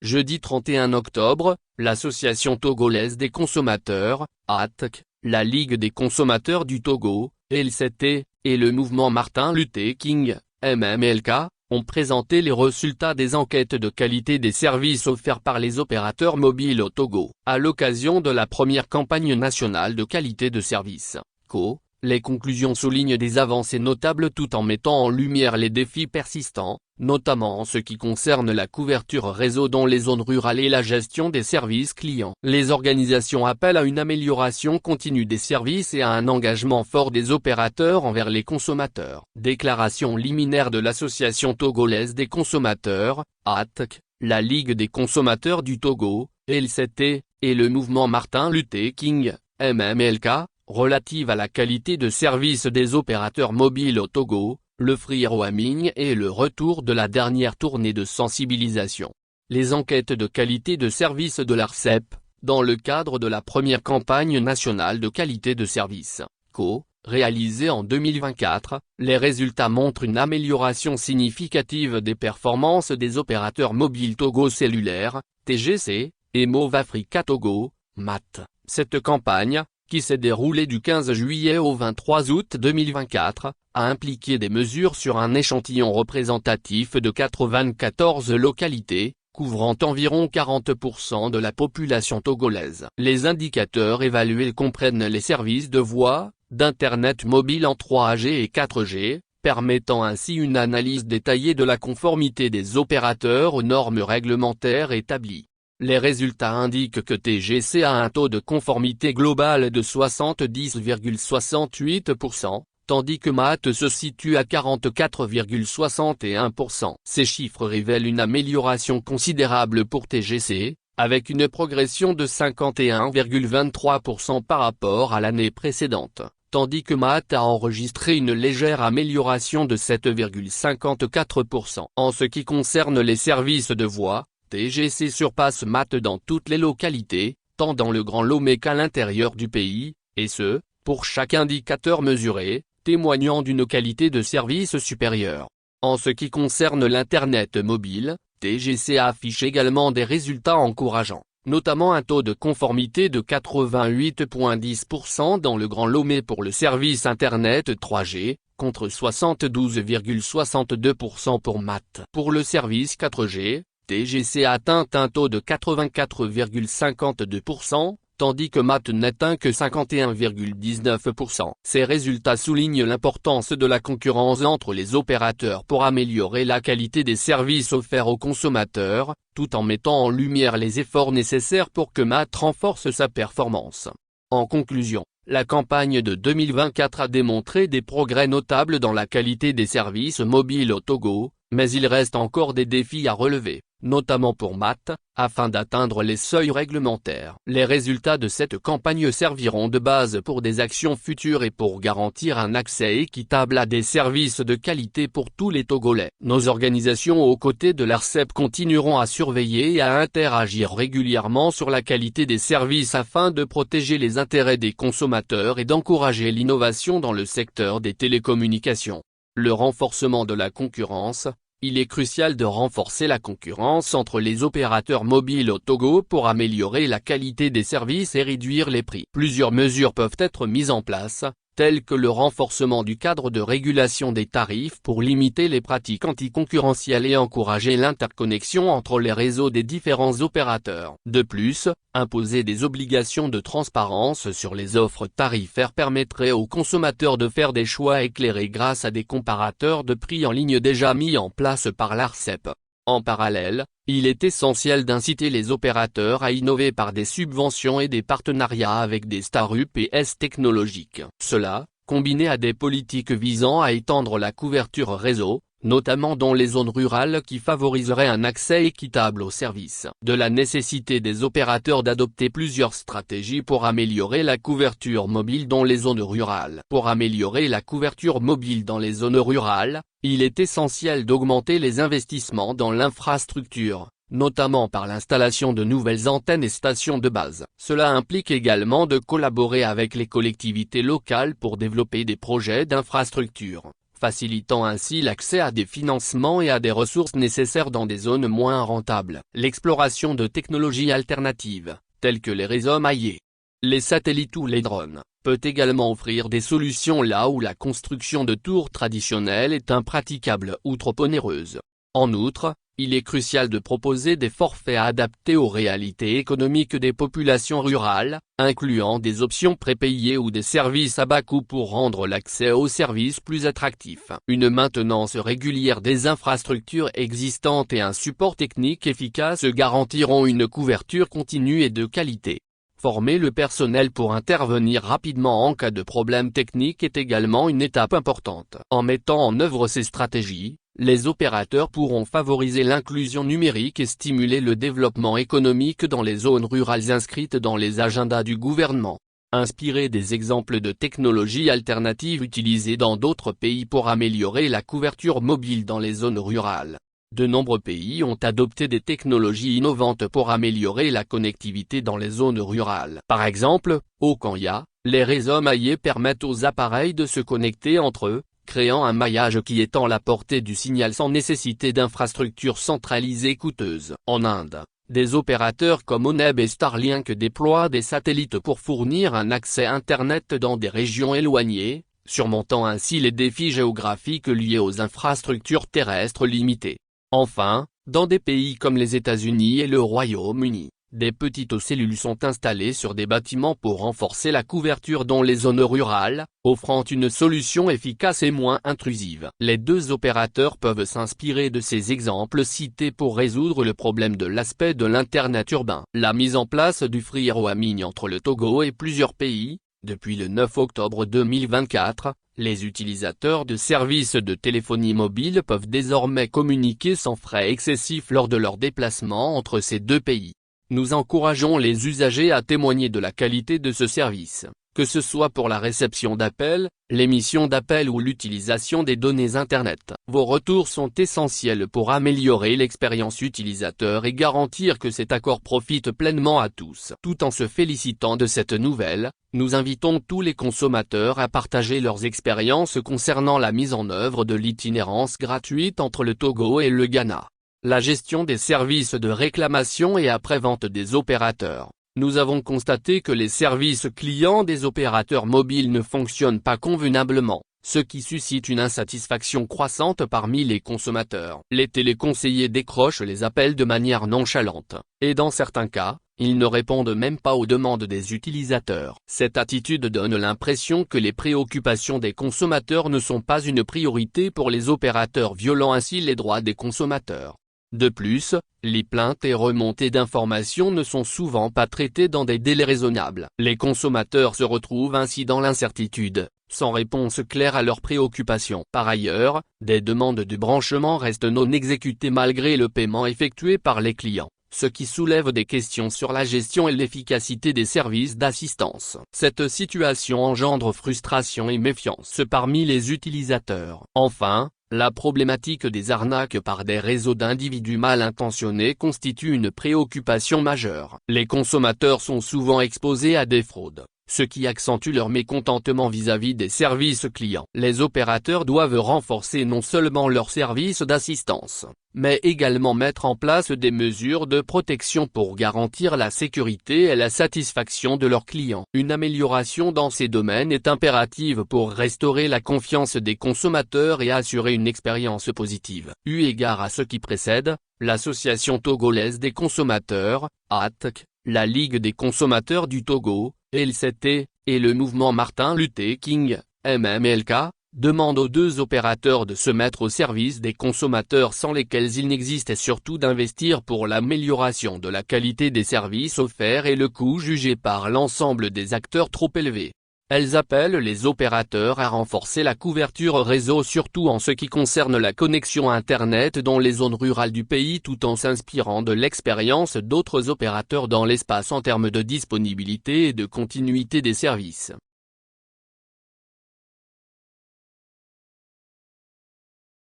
jeudi 31 octobre, l'Association togolaise des consommateurs, ATC, la Ligue des consommateurs du Togo, LCT, et le mouvement Martin Luther King, MMLK, ont présenté les résultats des enquêtes de qualité des services offerts par les opérateurs mobiles au Togo. À l'occasion de la première campagne nationale de qualité de service, CO, les conclusions soulignent des avancées notables tout en mettant en lumière les défis persistants, notamment en ce qui concerne la couverture réseau dans les zones rurales et la gestion des services clients. Les organisations appellent à une amélioration continue des services et à un engagement fort des opérateurs envers les consommateurs. Déclaration liminaire de l'Association togolaise des consommateurs, ATC, la Ligue des consommateurs du Togo, LCT, et le mouvement Martin Luther King, MMLK, relative à la qualité de service des opérateurs mobiles au Togo, le free roaming et le retour de la dernière tournée de sensibilisation. Les enquêtes de qualité de service de l'ARCEP, dans le cadre de la première campagne nationale de qualité de service, CO, réalisée en 2024, les résultats montrent une amélioration significative des performances des opérateurs mobiles Togo Cellulaire, TGC, et Move Africa Togo, MAT. Cette campagne, qui s'est déroulée du 15 juillet au 23 août 2024, a impliqué des mesures sur un échantillon représentatif de 94 localités, couvrant environ 40% de la population togolaise. Les indicateurs évalués comprennent les services de voix, d'Internet mobile en 3G et 4G, permettant ainsi une analyse détaillée de la conformité des opérateurs aux normes réglementaires établies. Les résultats indiquent que TGC a un taux de conformité global de 70,68%, tandis que MAT se situe à 44,61%. Ces chiffres révèlent une amélioration considérable pour TGC, avec une progression de 51,23% par rapport à l'année précédente, tandis que MAT a enregistré une légère amélioration de 7,54%. En ce qui concerne les services de voix, TGC surpasse MAT dans toutes les localités, tant dans le Grand Lomé qu'à l'intérieur du pays, et ce, pour chaque indicateur mesuré, témoignant d'une qualité de service supérieure. En ce qui concerne l'Internet mobile, TGC affiche également des résultats encourageants, notamment un taux de conformité de 88,10% dans le Grand Lomé pour le service Internet 3G, contre 72,62% pour MAT. Pour le service 4G, TGC a atteint un taux de 84,52%, tandis que MAT n'atteint que 51,19%. Ces résultats soulignent l'importance de la concurrence entre les opérateurs pour améliorer la qualité des services offerts aux consommateurs, tout en mettant en lumière les efforts nécessaires pour que MAT renforce sa performance. En conclusion, la campagne de 2024 a démontré des progrès notables dans la qualité des services mobiles au Togo, mais il reste encore des défis à relever, notamment pour MAT, afin d'atteindre les seuils réglementaires. Les résultats de cette campagne serviront de base pour des actions futures et pour garantir un accès équitable à des services de qualité pour tous les Togolais. Nos organisations aux côtés de l'ARCEP continueront à surveiller et à interagir régulièrement sur la qualité des services afin de protéger les intérêts des consommateurs et d'encourager l'innovation dans le secteur des télécommunications. Le renforcement de la concurrence. Il est crucial de renforcer la concurrence entre les opérateurs mobiles au Togo pour améliorer la qualité des services et réduire les prix. Plusieurs mesures peuvent être mises en place, telles que le renforcement du cadre de régulation des tarifs pour limiter les pratiques anticoncurrentielles et encourager l'interconnexion entre les réseaux des différents opérateurs. De plus, imposer des obligations de transparence sur les offres tarifaires permettrait aux consommateurs de faire des choix éclairés grâce à des comparateurs de prix en ligne déjà mis en place par l'ARCEP. En parallèle, il est essentiel d'inciter les opérateurs à innover par des subventions et des partenariats avec des start-up technologiques. Cela, combiné à des politiques visant à étendre la couverture réseau, notamment dans les zones rurales qui favoriseraient un accès équitable aux services. De la nécessité des opérateurs d'adopter plusieurs stratégies pour améliorer la couverture mobile dans les zones rurales. Pour améliorer la couverture mobile dans les zones rurales, il est essentiel d'augmenter les investissements dans l'infrastructure, notamment par l'installation de nouvelles antennes et stations de base. Cela implique également de collaborer avec les collectivités locales pour développer des projets d'infrastructure, facilitant ainsi l'accès à des financements et à des ressources nécessaires dans des zones moins rentables. L'exploration de technologies alternatives, telles que les réseaux maillés, les satellites ou les drones, peut également offrir des solutions là où la construction de tours traditionnelles est impraticable ou trop onéreuse. En outre, il est crucial de proposer des forfaits adaptés aux réalités économiques des populations rurales, incluant des options prépayées ou des services à bas coût pour rendre l'accès aux services plus attractif. Une maintenance régulière des infrastructures existantes et un support technique efficace garantiront une couverture continue et de qualité. Former le personnel pour intervenir rapidement en cas de problème technique est également une étape importante. En mettant en œuvre ces stratégies, les opérateurs pourront favoriser l'inclusion numérique et stimuler le développement économique dans les zones rurales inscrites dans les agendas du gouvernement. Inspiré des exemples de technologies alternatives utilisées dans d'autres pays pour améliorer la couverture mobile dans les zones rurales. De nombreux pays ont adopté des technologies innovantes pour améliorer la connectivité dans les zones rurales. Par exemple, au Kenya, les réseaux maillés permettent aux appareils de se connecter entre eux, créant un maillage qui étend la portée du signal sans nécessité d'infrastructures centralisées coûteuses. En Inde, des opérateurs comme Oneb et Starlink déploient des satellites pour fournir un accès Internet dans des régions éloignées, surmontant ainsi les défis géographiques liés aux infrastructures terrestres limitées. Enfin, dans des pays comme les États-Unis et le Royaume-Uni, des petites cellules sont installées sur des bâtiments pour renforcer la couverture dans les zones rurales, offrant une solution efficace et moins intrusive. Les deux opérateurs peuvent s'inspirer de ces exemples cités pour résoudre le problème de l'aspect de l'Internet urbain. La mise en place du free roaming entre le Togo et plusieurs pays, depuis le 9 octobre 2024, les utilisateurs de services de téléphonie mobile peuvent désormais communiquer sans frais excessifs lors de leurs déplacements entre ces deux pays. Nous encourageons les usagers à témoigner de la qualité de ce service, que ce soit pour la réception d'appels, l'émission d'appels ou l'utilisation des données Internet. Vos retours sont essentiels pour améliorer l'expérience utilisateur et garantir que cet accord profite pleinement à tous. Tout en se félicitant de cette nouvelle, nous invitons tous les consommateurs à partager leurs expériences concernant la mise en œuvre de l'itinérance gratuite entre le Togo et le Ghana. La gestion des services de réclamation et après-vente des opérateurs. Nous avons constaté que les services clients des opérateurs mobiles ne fonctionnent pas convenablement, ce qui suscite une insatisfaction croissante parmi les consommateurs. Les téléconseillers décrochent les appels de manière nonchalante, et dans certains cas, ils ne répondent même pas aux demandes des utilisateurs. Cette attitude donne l'impression que les préoccupations des consommateurs ne sont pas une priorité pour les opérateurs, violant ainsi les droits des consommateurs. De plus, les plaintes et remontées d'informations ne sont souvent pas traitées dans des délais raisonnables. Les consommateurs se retrouvent ainsi dans l'incertitude, sans réponse claire à leurs préoccupations. Par ailleurs, des demandes de branchement restent non exécutées malgré le paiement effectué par les clients, ce qui soulève des questions sur la gestion et l'efficacité des services d'assistance. Cette situation engendre frustration et méfiance parmi les utilisateurs. Enfin, la problématique des arnaques par des réseaux d'individus mal intentionnés constitue une préoccupation majeure. Les consommateurs sont souvent exposés à des fraudes, ce qui accentue leur mécontentement vis-à-vis des services clients. Les opérateurs doivent renforcer non seulement leurs services d'assistance, mais également mettre en place des mesures de protection pour garantir la sécurité et la satisfaction de leurs clients. Une amélioration dans ces domaines est impérative pour restaurer la confiance des consommateurs et assurer une expérience positive. Eu égard à ce qui précède, l'Association togolaise des consommateurs, ATC, la Ligue des consommateurs du Togo, LCT, et le mouvement Martin Luther King, MMLK, demandent aux deux opérateurs de se mettre au service des consommateurs sans lesquels il n'existe et surtout d'investir pour l'amélioration de la qualité des services offerts et le coût jugé par l'ensemble des acteurs trop élevé. Elles appellent les opérateurs à renforcer la couverture réseau surtout en ce qui concerne la connexion Internet dans les zones rurales du pays tout en s'inspirant de l'expérience d'autres opérateurs dans l'espace en termes de disponibilité et de continuité des services.